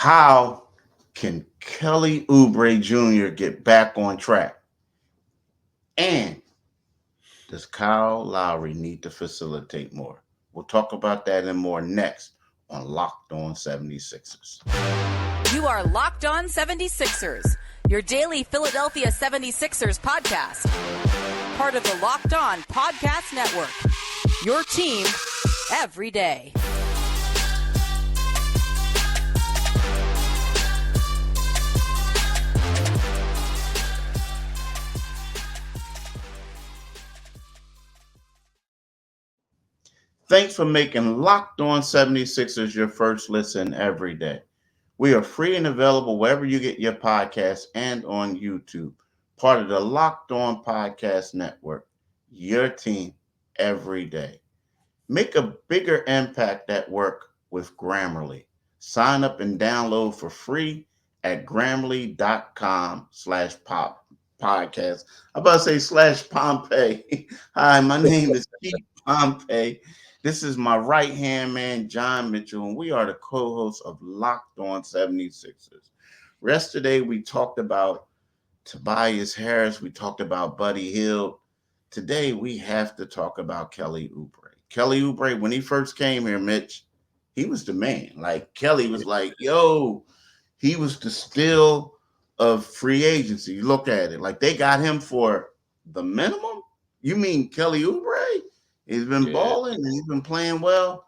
How can Kelly Oubre Jr. get back on track? And does Kyle Lowry need to facilitate more? We'll talk about that and more next on Locked On 76ers. You are Locked On 76ers, your daily Philadelphia 76ers podcast. Part of the Locked On Podcast Network, your team every day. Thanks for making Locked On 76ers your first listen every day. We are free and available wherever you get your podcasts and on YouTube. Part of the Locked On Podcast Network, your team every day. Make a bigger impact at work with Grammarly. Sign up and download for free at grammarly.com/podcast. I'm about to say /Pompey. Hi, my name is Keith Pompey. This is my right-hand man, John Mitchell, and we are the co-hosts of Locked On 76ers. Yesterday, we talked about Tobias Harris. We talked about Buddy Hield. Today, we have to talk about Kelly Oubre. Kelly Oubre, when he first came here, Mitch, he was the man. Like, Kelly was like, yo, he was the steal of free agency. You look at it. Like, they got him for the minimum? You mean Kelly Oubre? He's been balling and he's been playing well.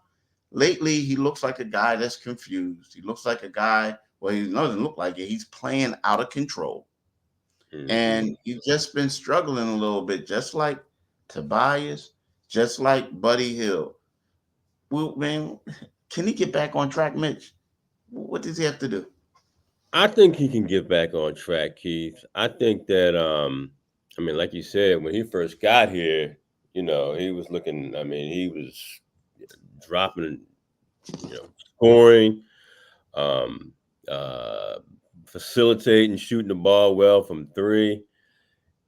Lately, he looks like a guy that's confused. He looks like a guy, well, he doesn't look like it. He's playing out of control. Mm-hmm. And he's just been struggling a little bit, just like Tobias, just like Buddy Hield. Well, man, can he get back on track, Mitch? What does he have to do? I think he can get back on track, Keith. I think that, like you said, when he first got here, he was looking, he was dropping, scoring, facilitating, shooting the ball well from three.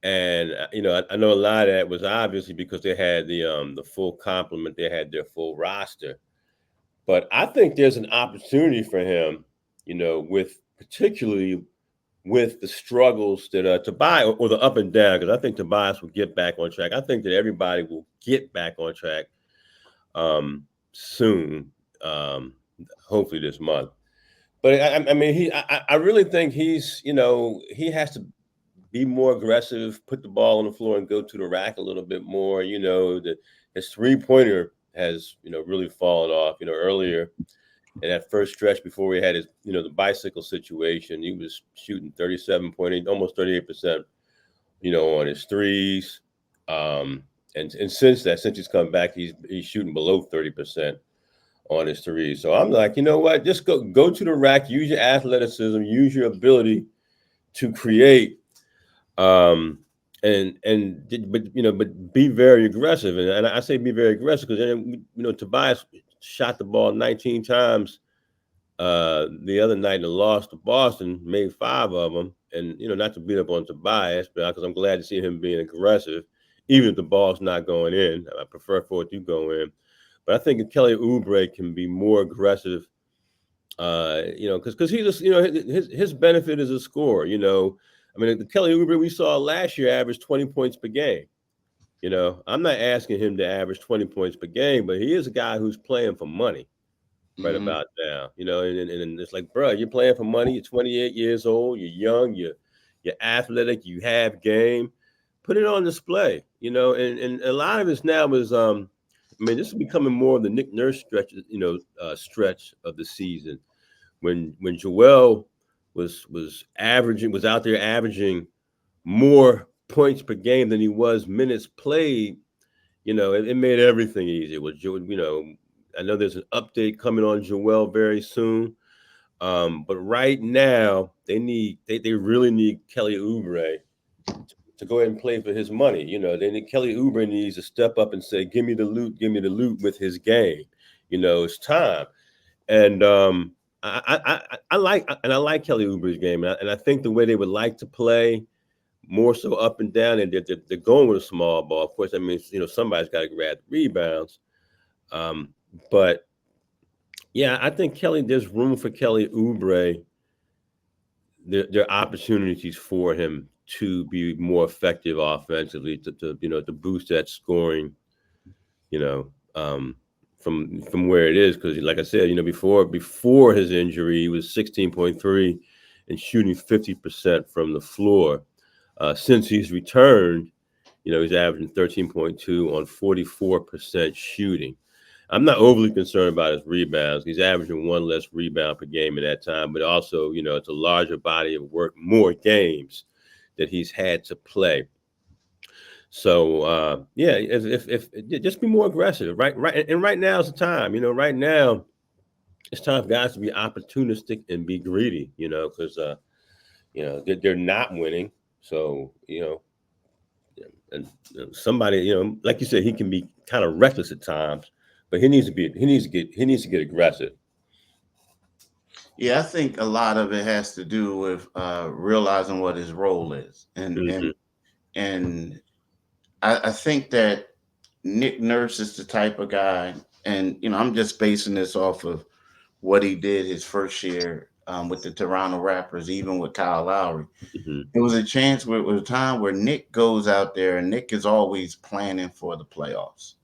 And, I know a lot of that was obviously because they had the full complement. They had their full roster. But I think there's an opportunity for him, particularly with the struggles that Tobias, or the up and down, because I think Tobias will get back on track. I think that everybody will get back on track soon, hopefully this month. But I really think he's, he has to be more aggressive, put the ball on the floor and go to the rack a little bit more. His three-pointer has, really fallen off, earlier. In that first stretch before he had his, the bicycle situation, he was shooting 37.8, almost 38%, on his threes. And since he's come back, he's shooting below 30% on his threes. So I'm like, you know what? Just go to the rack, use your athleticism, use your ability to create, but be very aggressive. And I say be very aggressive because Tobias shot the ball 19 times the other night and lost to Boston, made 5 of them. And, not to beat up on Tobias, but because I'm glad to see him being aggressive, even if the ball's not going in. I prefer for it to go in. But I think if Kelly Oubre can be more aggressive, because he's just, his benefit is a scorer, the Kelly Oubre we saw last year averaged 20 points per game. I'm not asking him to average 20 points per game, but he is a guy who's playing for money right about now, and it's like, bro, you're playing for money. You're 28 years old. You're young. You're athletic. You have game. Put it on display, and a lot of it now is, this is becoming more of the Nick Nurse stretch, stretch of the season when Joel was out there averaging more points per game than he was minutes played. It made everything easy. It was, I know there's an update coming on Joel very soon, but right now they really need Kelly Oubre to go ahead and play for his money. Kelly Oubre needs to step up and say, give me the loot with his game. It's time. And I like Kelly Oubre's game, and I think the way they would like to play more so up and down, and they're going with a small ball. Of course, somebody's got to grab the rebounds. But Yeah, I think there's room for Kelly Oubre. There are opportunities for him to be more effective offensively, to boost that scoring, you know, um, from where it is. Because, like I said, before his injury, he was 16.3 and shooting 50% from the floor. Since he's returned, he's averaging 13.2 on 44% shooting. I'm not overly concerned about his rebounds. He's averaging one less rebound per game in that time, but also, it's a larger body of work, more games that he's had to play. So yeah, if just be more aggressive, right, and right now is the time. Right now it's time for guys to be opportunistic and be greedy. Because they're not winning. So and somebody, like you said, he can be kind of reckless at times, but he needs to get aggressive. Yeah, I think a lot of it has to do with realizing what his role is, and Hmm. and and I think that Nick Nurse is the type of guy, and I'm just basing this off of what he did his first year with the Toronto Raptors, even with Kyle Lowry. Hmm. It was a chance where it was a time where Nick goes out there, and Nick is always planning for the playoffs.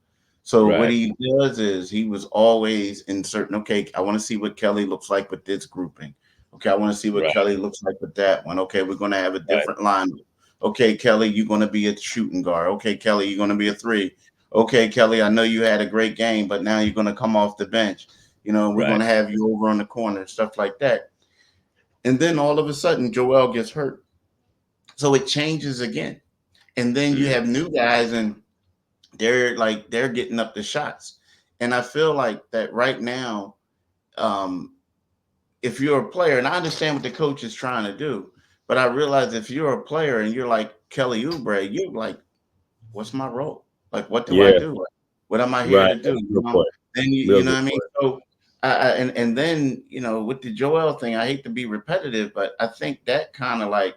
So what Right, he does is he was always inserting, okay, I want to see what Kelly looks like with this grouping. Okay, I want to see what right, Kelly looks like with that one. Okay, we're going to have a right, different lineup. Okay, Kelly, you're going to be a shooting guard. Okay, Kelly, you're going to be a three. Okay, Kelly, I know you had a great game, but now you're going to come off the bench. We're going right. to have you over on the corner, stuff like that. And then all of a sudden, Joel gets hurt. So it changes again. And then you Mm. have new guys, and they're getting up the shots. And I feel like that right now, um, if you're a player, and I understand what the coach is trying to do, but I realize if you're a player and you're like Kelly Oubre, you're like, what's my role? Like, what do I Yeah, do? What am I here right. to do? That's a good point. Then Real you know good what I mean. point. So, and then with the Joel thing, I hate to be repetitive, but I think that kind of like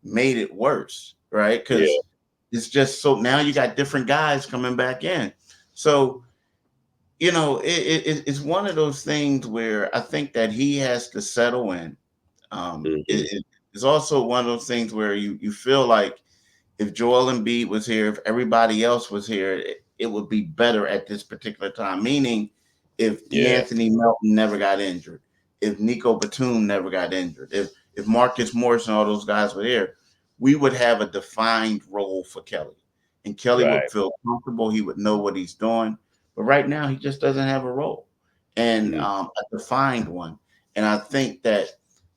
made it worse, right? Yeah, Because it's just so now you got different guys coming back in. So it's one of those things where I think that he has to settle in. hmm, It's also one of those things where you feel like if Joel Embiid was here, if everybody else was here, it would be better at this particular time. Meaning, if yeah, D'Anthony Melton never got injured, if Nico Batum never got injured, if Marcus Morris and all those guys were there, we would have a defined role for Kelly, and Kelly would right. feel comfortable. He would know what he's doing. But right now, he just doesn't have a role, and Mm. a defined one. And I think that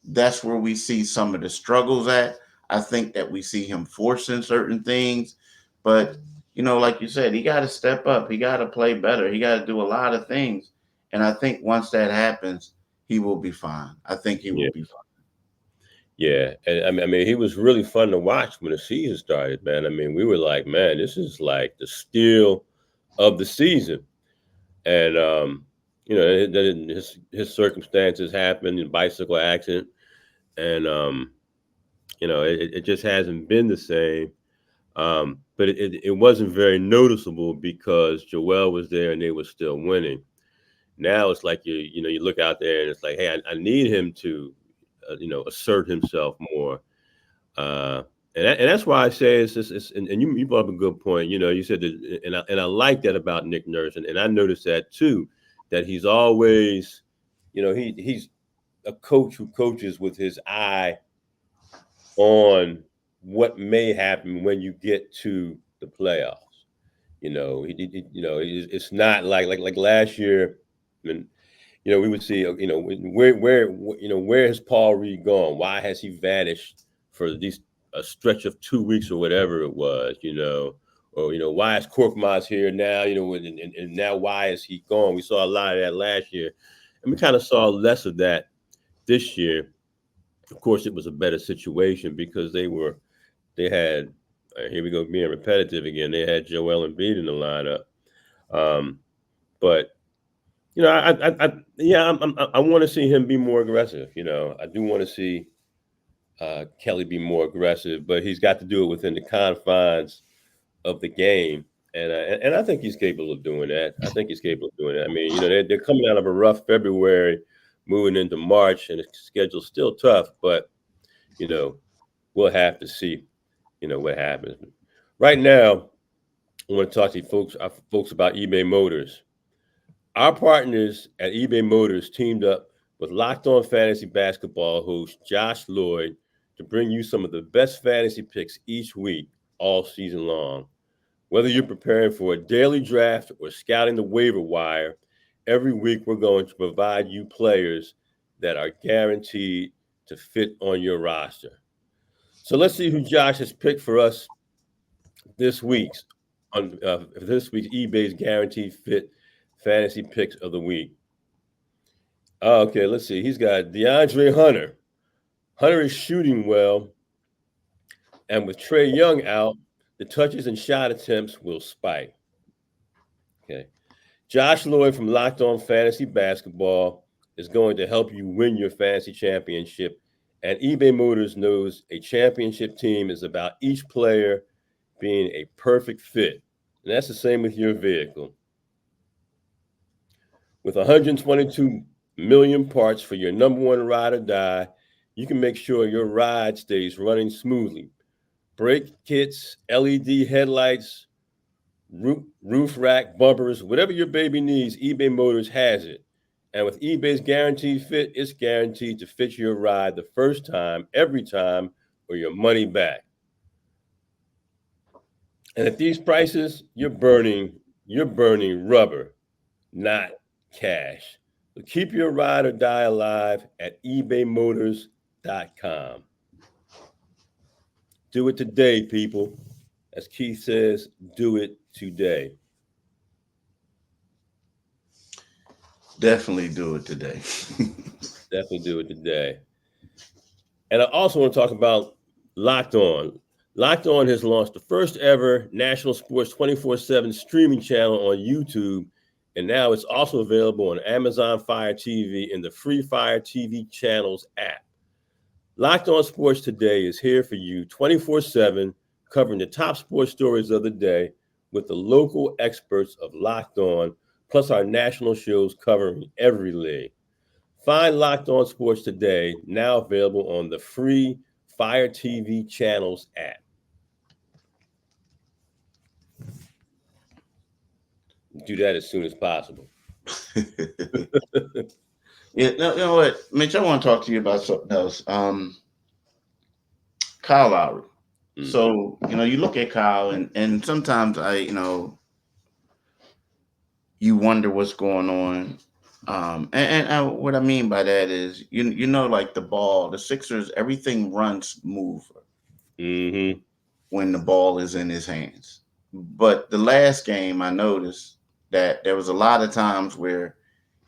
that's where we see some of the struggles at. I think that we see him forcing certain things, but like you said, he got to step up. He got to play better. He got to do a lot of things. And I think once that happens, he will be fine. I think he will Yeah, be fine. yeah. And I mean, he was really fun to watch when the season started, man. I mean, we were like, man, this is like the steal of the season. And then his circumstances happened, a bicycle accident, and it just hasn't been the same. But it wasn't very noticeable because Joel was there and they were still winning. Now it's like you look out there and it's like, hey, I need him to assert himself more. Uh, and that's why I say it's and you brought up a good point. You said that, and I like that about Nick Nurse, and I noticed that too, that he's always, he's a coach who coaches with his eye on what may happen when you get to the playoffs. It's not like last year. When we would see, where has Paul Reed gone? Why has he vanished for these a stretch of 2 weeks or whatever it was? Or why is Korkmaz here now? And now why is he gone? We saw a lot of that last year, and we kind of saw less of that this year. Of course, it was a better situation because they had here we go being repetitive again. They had Joel Embiid in the lineup, but yeah, I want to see him be more aggressive. I do want to see Kelly be more aggressive, but he's got to do it within the confines of the game. And I think he's capable of doing that. I think he's capable of doing that. I mean, you know, they're coming out of a rough February, moving into March, and the schedule's still tough. But you know, we'll have to see, you know, what happens. Right now, I want to talk to you folks about eBay Motors. Our partners at eBay Motors teamed up with Locked On Fantasy Basketball host Josh Lloyd to bring you some of the best fantasy picks each week, all season long. Whether you're preparing for a daily draft or scouting the waiver wire, every week we're going to provide you players that are guaranteed to fit on your roster. So let's see who Josh has picked for us this week's eBay's Guaranteed Fit Fantasy Picks of the Week. Okay, let's see. He's got DeAndre Hunter. Hunter is shooting well, and with Trae Young out, the touches and shot attempts will spike. Okay. Josh Lloyd from Locked On Fantasy Basketball is going to help you win your fantasy championship. And eBay Motors knows a championship team is about each player being a perfect fit. And that's the same with your vehicle. With 122 million parts for your number one ride or die, you can make sure your ride stays running smoothly. Brake kits, LED headlights, roof rack, bumpers, whatever your baby needs, eBay Motors has it. And with eBay's Guaranteed Fit, it's guaranteed to fit your ride the first time, every time, or your money back. And at these prices, you're burning rubber, not cash. So keep your ride or die alive at ebaymotors.com. Do it today, people. As Keith says, do it today. Definitely do it today. Definitely do it today. And I also want to talk about Locked On. Locked On has launched the first ever national sports 24/7 streaming channel on YouTube, and now it's also available on Amazon Fire TV and the free Fire TV channels app. Locked On Sports Today is here for you 24/7, covering the top sports stories of the day with the local experts of Locked On, plus our national shows covering every league. Find Locked On Sports Today, now available on the free Fire TV channels app. Do that as soon as possible. Yeah, you know what, Mitch, I want to talk to you about something else. Kyle Lowry. Mm-hmm. So, you know, you look at Kyle and sometimes you wonder what's going on. And what I mean by that is, you know, like the Sixers, everything runs smoother when the ball is in his hands. But the last game, I noticed that there was a lot of times where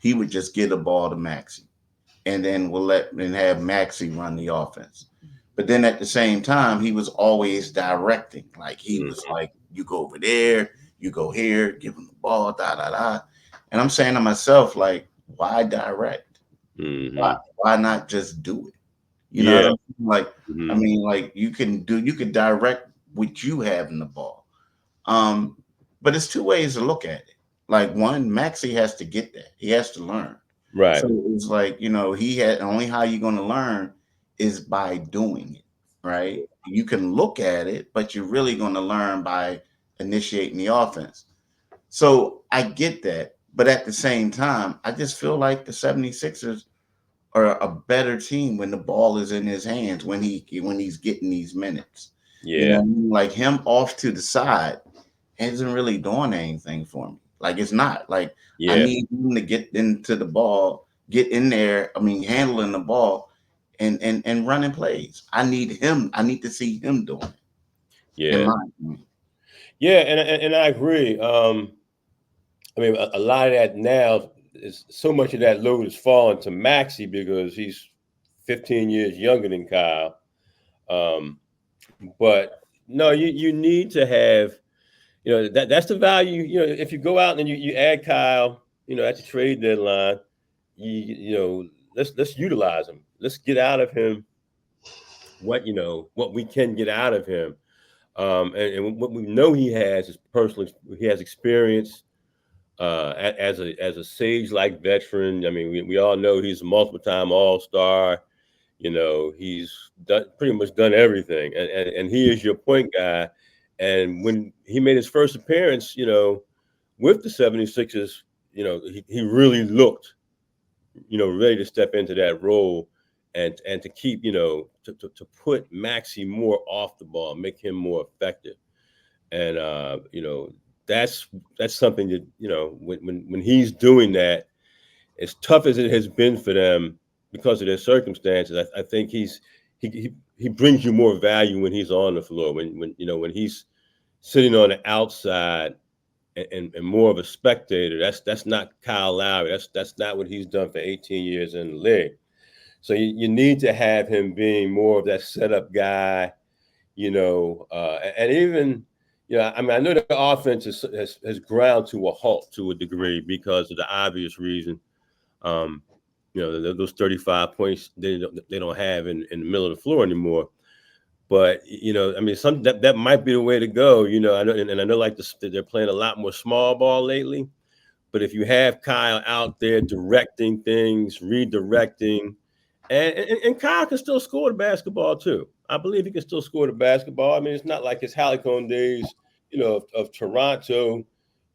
he would just get a ball to Maxey, and then have Maxey run the offense. But then at the same time, he was always directing. Like he was like, you go over there, you go here, give him the ball, da. And I'm saying to myself, like, why direct? Why not just do it? You know what I mean? Like, I mean, like you could direct what you have in the ball. But it's two ways to look at it. Like one, Maxey has to get that. He has to learn. Right. So it's like, you know, only how you're going to learn is by doing it. Right. You can look at it, but you're really going to learn by initiating the offense. So I get that. But at the same time, I just feel like the 76ers are a better team when the ball is in his hands, when he's getting these minutes. Yeah. You know what I mean? Like him off to the side isn't really doing anything for me. Like it's not. Like I need him to get into the ball, get in there. I mean, handling the ball and running plays. I need him. I need to see him doing it. Yeah. Yeah, and I agree. I mean, a lot of that now is so much of that load is falling to Maxey because he's 15 years younger than Kyle. But no, you need to have, you know, that's the value. You know, if you go out and you add Kyle, you know, at the trade deadline, you know, let's utilize him. Let's get out of him what we can get out of him. And what we know he has is he has experience as a Sage-like veteran. I mean, we all know he's a multiple-time All-Star. He's pretty much done everything, and he is your point guy. And when he made his first appearance, with the 76ers, he really looked, ready to step into that role and to keep, to put Maxey more off the ball, make him more effective. And that's something that, when he's doing that, as tough as it has been for them because of their circumstances, I think he brings you more value when he's on the floor. When he's sitting on the outside and more of a spectator, that's not Kyle Lowry. That's not what he's done for 18 years in the league. So you need to have him being more of that setup guy, and even, I mean, I know the offense has ground to a halt to a degree because of the obvious reason. Those 35 points they don't have in the middle of the floor anymore. But I mean, that might be the way to go. I know, and I know, like they're playing a lot more small ball lately. But if you have Kyle out there directing things, redirecting, and Kyle can still score the basketball too. I believe he can still score the basketball. I mean, it's not like his Halicone days, of Toronto,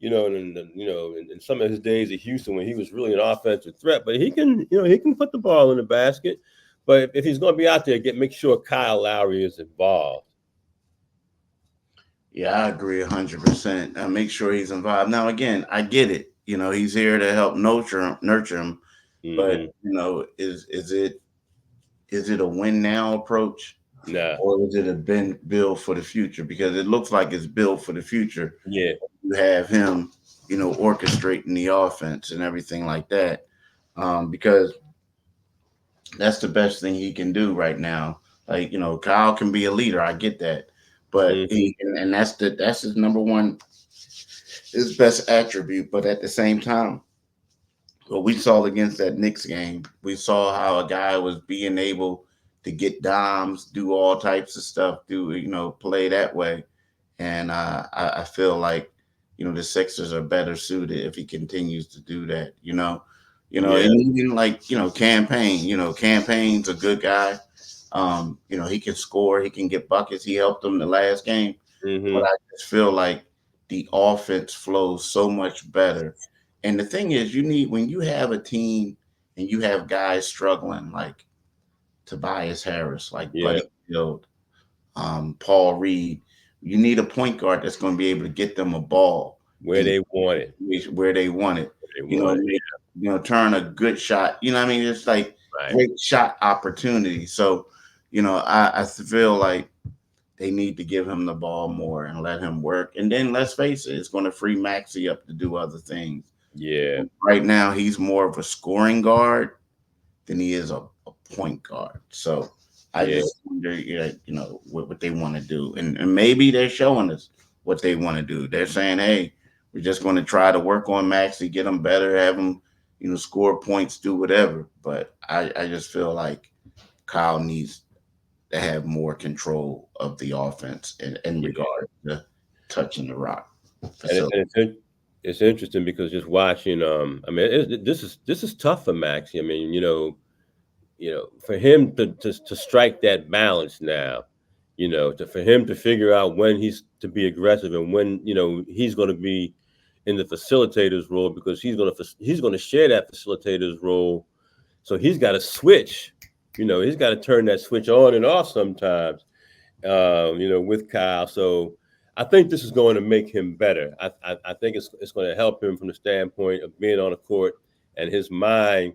and some of his days at Houston when he was really an offensive threat. But he can put the ball in the basket. But if he's going to be out there, make sure Kyle Lowry is involved. Yeah, I agree 100%. Make sure he's involved. Now, again, I get it. He's here to help nurture him. But is it a win now approach? Nah. Or is it a build for the future? Because it looks like it's built for the future. Yeah. You have him, orchestrating the offense and everything like that. Because that's the best thing he can do right now. Like, Kyle can be a leader. I get that. But that's his number one, his best attribute. But at the same time, what we saw against that Knicks game, we saw how a guy was being able to get dimes, do all types of stuff, play that way. And I feel like, the Sixers are better suited if he continues to do that, and even like, Campaign's a good guy. He can score, he can get buckets. He helped them the last game. But I just feel like the offense flows so much better. And the thing is, when you have a team and you have guys struggling like Tobias Harris, like Buddy Hield, Paul Reed, you need a point guard that's going to be able to get them a ball where they want it. Turn a good shot. I mean, it's like great shot opportunity. So, I feel like they need to give him the ball more and let him work. And then let's face it, it's going to free Maxey up to do other things. Yeah. Right now, he's more of a scoring guard than he is a point guard. So I just wonder, what they want to do. And maybe they're showing us what they want to do. They're saying, hey, we're just going to try to work on Maxey, get him better, have him, score points, do whatever. But I just feel like Kyle needs to have more control of the offense in regard to touching the rock. It's interesting because just watching, I mean, this is tough for Maxey. I mean, for him to strike that balance now, for him to figure out when he's to be aggressive and when he's going to be in the facilitator's role, because he's going to share that facilitator's role. So he's got to switch. He's got to turn that switch on and off sometimes. With Kyle. So I think this is going to make him better. I think it's going to help him from the standpoint of being on the court and his mind,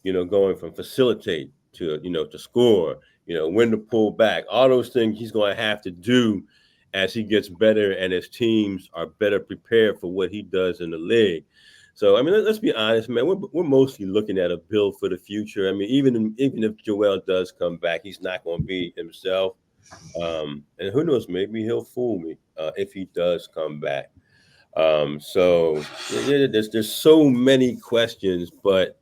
going from facilitate to, to score, when to pull back. All those things he's going to have to do as he gets better and his teams are better prepared for what he does in the league. So, I mean, let's be honest, man, we're mostly looking at a build for the future. I mean, even if Joel does come back, he's not going to be himself. And who knows, maybe he'll fool me if he does come back. So there's so many questions, but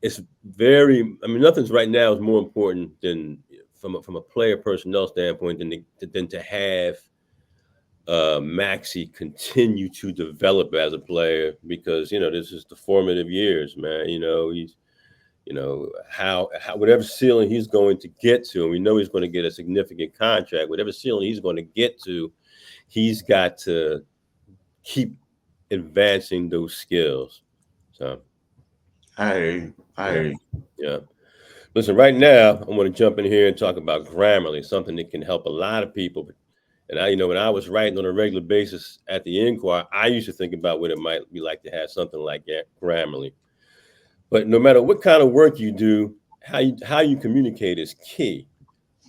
it's nothing's right now is more important than from a player personnel standpoint than to have Maxey continue to develop as a player, because this is the formative years, man. He's how whatever ceiling he's going to get to, and we know he's going to get a significant contract. Whatever ceiling he's going to get to, he's got to keep advancing those skills. So I hear you. Yeah. Listen, right now I want to jump in here and talk about Grammarly, something that can help a lot of people. And when I was writing on a regular basis at the Inquirer, I used to think about what it might be like to have something like Grammarly. But no matter what kind of work you do, how you communicate is key.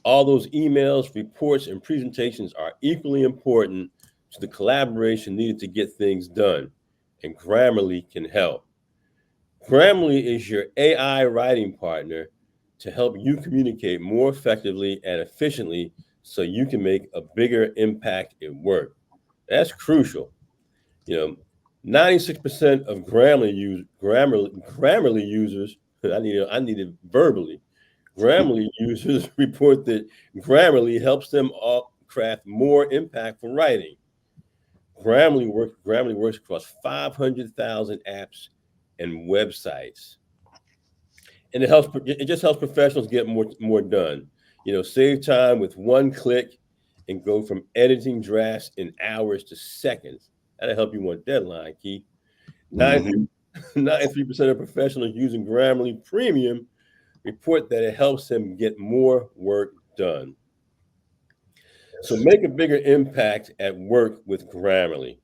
All those emails, reports, and presentations are equally important to the collaboration needed to get things done. And Grammarly can help. Grammarly is your AI writing partner to help you communicate more effectively and efficiently so you can make a bigger impact at work. That's crucial. 96% of Grammarly users, I need it verbally. Grammarly users report that Grammarly helps them all craft more impactful writing. Grammarly works across 500,000 apps and websites, and it just helps professionals get more done. Save time with one click and go from editing drafts in hours to seconds. That'll help you on deadline, Keith. 93% of professionals using Grammarly Premium report that it helps them get more work done. So make a bigger impact at work with Grammarly.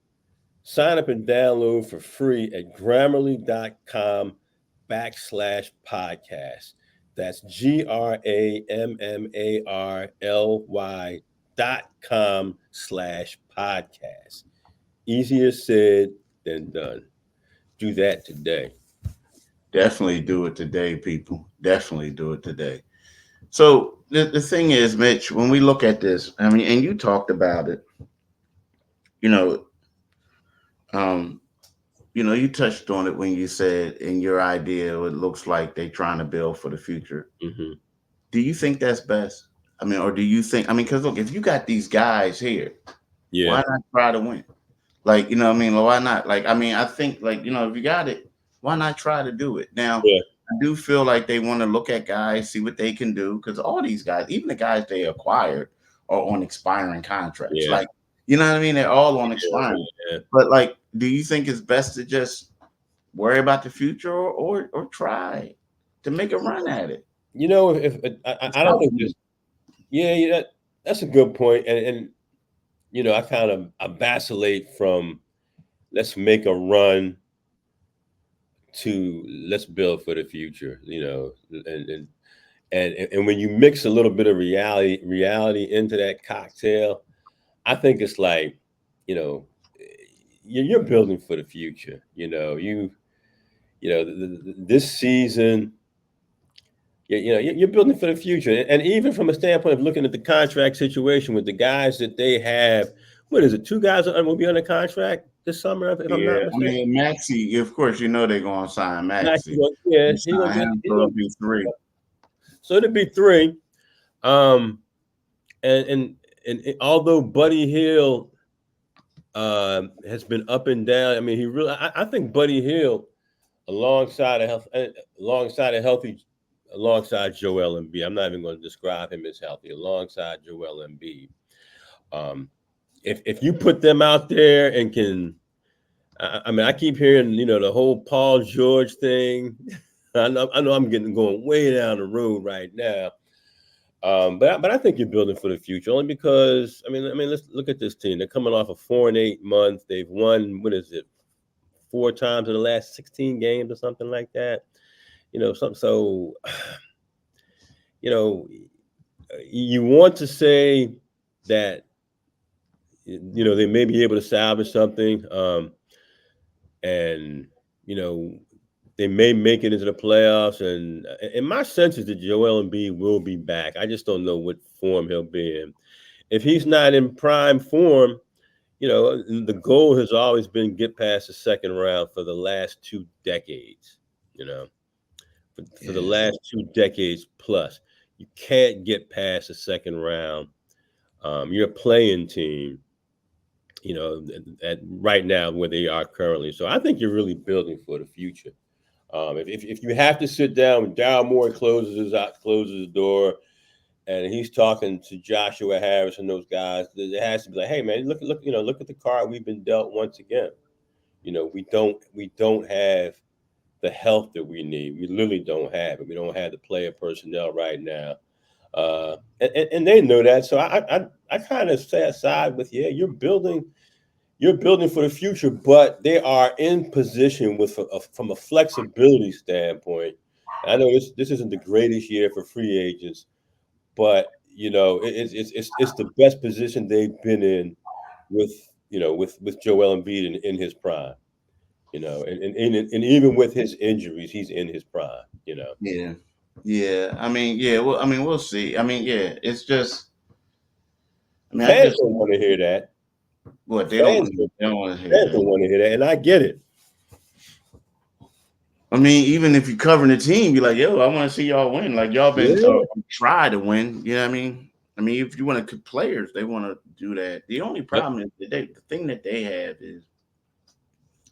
Sign up and download for free at Grammarly.com/podcast. That's GRAMMARLY.com/podcast. Easier said than done. Do that today. Definitely do it today, people. Definitely do it today. So the thing is, Mitch, when we look at this, I mean, and you talked about it, you know, um, you touched on it when you said in your idea, it looks like they're trying to build for the future. Mm-hmm. Do you think that's best? I mean, or do you think, because look, if you got these guys here, why not try to win? Like, what I mean? Why not? Like, I think, like, if you got it, why not try to do it? Now, I do feel like they want to look at guys, see what they can do, because all these guys, even the guys they acquired, are on expiring contracts. Yeah. Like, you know what I mean? They're all on expiring. Yeah. But, like, do you think it's best to just worry about the future or try to make a run at it? If I don't think this. Yeah, that's a good point. And I vacillate from let's make a run to let's build for the future. And when you mix a little bit of reality into that cocktail, I think it's like, you're building for the future. This season, you're building for the future. And even from a standpoint of looking at the contract situation with the guys that they have, what is it? 2 guys will be under contract this summer, if I'm not mistaken. Maxey, of course, they're going to sign Maxey. Yeah, he's going to be 3. So it'll be 3. And although Buddy Hield has been up and down, I mean, I think Buddy Hield, alongside Joel Embiid, I'm not even going to describe him as healthy, alongside Joel Embiid. If you put them out there and can, I keep hearing, the whole Paul George thing. I know I'm going way down the road right now. But I think you're building for the future, only because let's look at this team. They're coming off a 4-8 month. They've won, 4 times in the last 16 games or something like that. You want to say that they may be able to salvage something, and they may make it into the playoffs. And my sense is that Joel Embiid will be back. I just don't know what form he'll be in. If he's not in prime form, the goal has always been get past the second round for the last 2 decades. For the last 2 decades plus, you can't get past the second round. You're a playing team. at right now where they are currently. So I think you're really building for the future. If you have to sit down when Daryl Morey closes the door, and he's talking to Joshua Harris and those guys, it has to be like, hey man, look at the card we've been dealt once again. We don't have the health that we need. We literally don't have it. We don't have the player personnel right now. And they know that. So I kind of say aside with, you're building for the future, but they are in position from a flexibility standpoint. I know this isn't the greatest year for free agents, but it's the best position they've been in with Joel Embiid in his prime. And even with his injuries, he's in his prime. Yeah. Yeah. I mean, yeah. Well, I mean, we'll see. I mean, yeah. It's just. I mean, I Fans just. don't want to hear that. What they Fans, don't. They don't want to hear fans that. don't want to hear that, and I get it. I mean, even if you're covering the team, you're like, yo, I want to see y'all win. Like y'all been try to win. You know what I mean? I mean, if you want to cut players, they want to do that. The only problem is the thing that they have is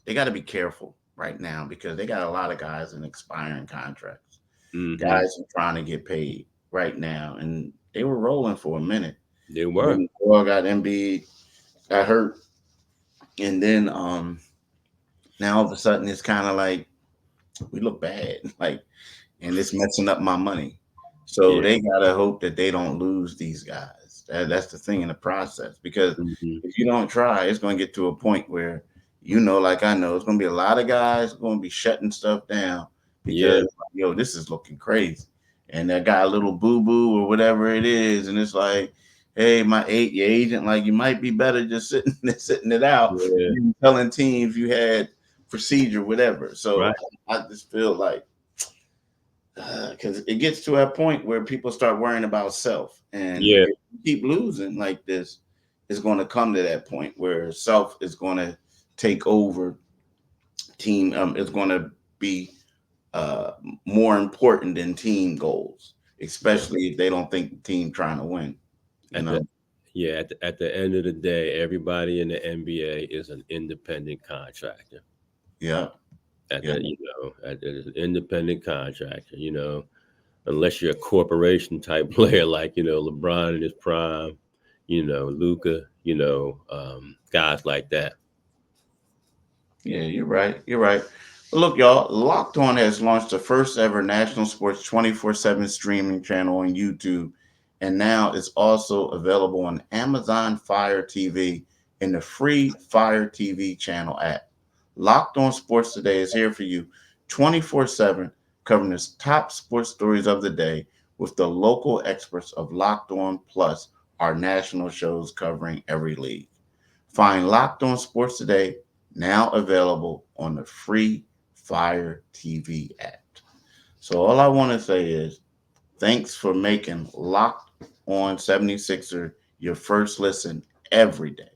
they got to be careful right now because they got a lot of guys in expiring contracts. Mm-hmm. Guys are trying to get paid right now, and they were rolling for a minute. They were. Well, got Embiid, got hurt, and then now all of a sudden it's kind of like we look bad, like, and it's messing up my money. So they gotta hope that they don't lose these guys. That's the thing in the process because if you don't try, it's going to get to a point where like I know, it's going to be a lot of guys going to be shutting stuff down because this is looking crazy, and that guy little boo boo or whatever it is, and it's like, hey, your agent, like you might be better just sitting it out, telling teams you had procedure, whatever. So I just feel like because it gets to a point where people start worrying about self, and if you keep losing like this, it's going to come to that point where self is going to take over. Team is going to be more important than team goals, especially if they don't think the team trying to win. At the end of the day, everybody in the NBA is an independent contractor. Yeah. As an independent contractor, unless you're a corporation type player like LeBron in his prime, Luka, guys like that. Yeah, you're right. You're right. Look, y'all, Locked On has launched the first ever national sports 24/7 streaming channel on YouTube, and now it's also available on Amazon Fire TV in the free Fire TV channel app. Locked On Sports Today is here for you 24/7, covering the top sports stories of the day with the local experts of Locked On Plus, our national shows covering every league. Find Locked On Sports Today now available on the free Fire TV app. So all I want to say is thanks for making Locked On 76er your first listen every day.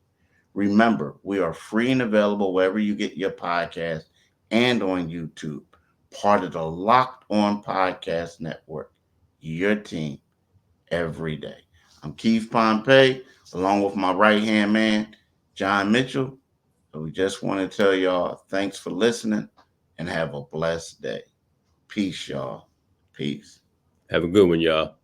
Remember, we are free and available wherever you get your podcast and on YouTube. Part of the Locked On Podcast Network. Your team every day. I'm Keith Pompey, along with my right-hand man, John Mitchell. And we just want to tell y'all thanks for listening and have a blessed day. Peace, y'all. Peace. Have a good one, y'all.